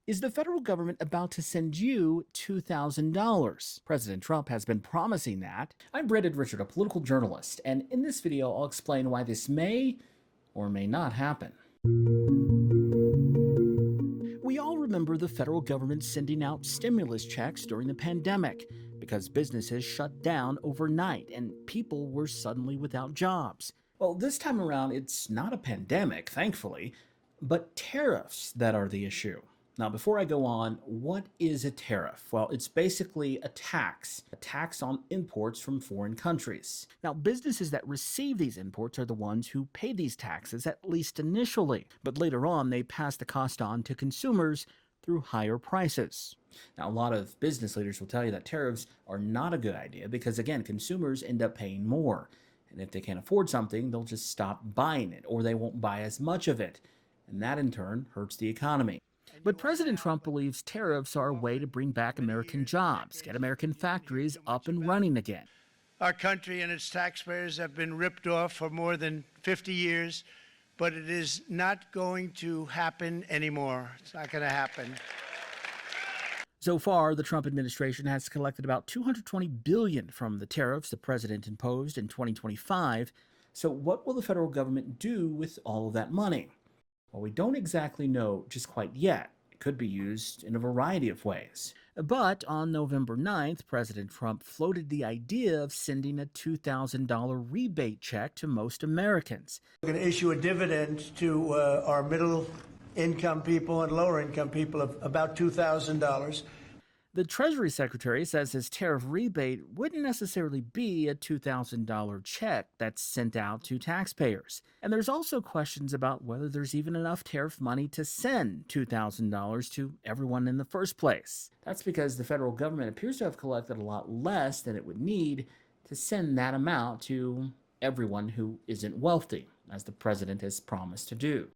Is the federal government about to send you $2,000? President Trump has been promising that. I'm Brendan Richard, a political journalist, and in this video I'll explain why this may or may not happen. We all remember the federal government sending out stimulus checks during the pandemic because businesses shut down overnight and people were suddenly without jobs. Well, this time around, it's not a pandemic, thankfully, but tariffs that are the issue. Now, before I go on, what is a tariff? Well, it's basically a tax on imports from foreign countries. Now, businesses that receive these imports are the ones who pay these taxes, at least initially, but later on they pass the cost on to consumers through higher prices. Now, a lot of business leaders will tell you that tariffs are not a good idea because, again, consumers end up paying more. And if they can't afford something, they'll just stop buying it, or they won't buy as much of it. And that, in turn, hurts the economy. But President Trump believes tariffs are a way to bring back American jobs, get American factories up and running again. Our country and its taxpayers have been ripped off for more than 50 years, but it is not going to happen anymore. It's not going to happen. So far, the Trump administration has collected about $220 billion from the tariffs the president imposed in 2025. So what will the federal government do with all of that money? Well, we don't exactly know just quite yet. It could be used in a variety of ways. But on November 9th, President Trump floated the idea of sending a $2,000 rebate check to most Americans. We're going to issue a dividend to our middle-income people and lower-income people of about $2,000. The Treasury Secretary says his tariff rebate wouldn't necessarily be a $2,000 check that's sent out to taxpayers. And there's also questions about whether there's even enough tariff money to send $2,000 to everyone in the first place. That's because the federal government appears to have collected a lot less than it would need to send that amount to everyone who isn't wealthy, as the president has promised to do.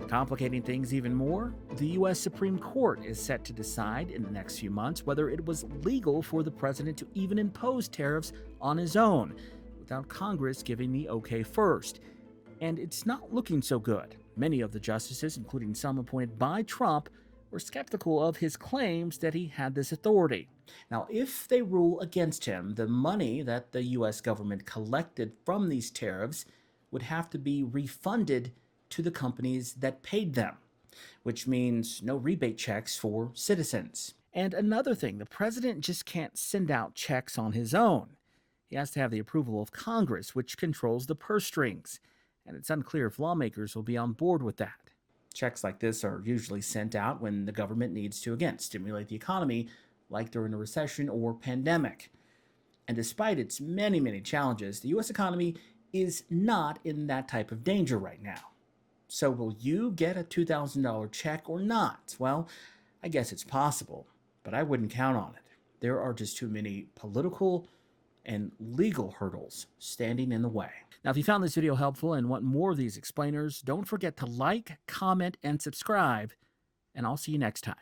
Complicating things even more, the U.S. Supreme Court is set to decide in the next few months whether it was legal for the president to even impose tariffs on his own, without Congress giving the okay first. And it's not looking so good. Many of the justices, including some appointed by Trump, were skeptical of his claims that he had this authority. Now, if they rule against him, the money that the U.S. government collected from these tariffs would have to be refunded to the companies that paid them, which means no rebate checks for citizens. And another thing, the president just can't send out checks on his own. He has to have the approval of Congress, which controls the purse strings, and it's unclear if lawmakers will be on board with that. Checks like this are usually sent out when the government needs to, again, stimulate the economy, like during a recession or pandemic. And despite its many, many challenges, the U.S. economy is not in that type of danger right now. So will you get a $2,000 check or not? Well, I guess it's possible, but I wouldn't count on it. There are just too many political and legal hurdles standing in the way. Now, if you found this video helpful and want more of these explainers, don't forget to like, comment, and subscribe, and I'll see you next time.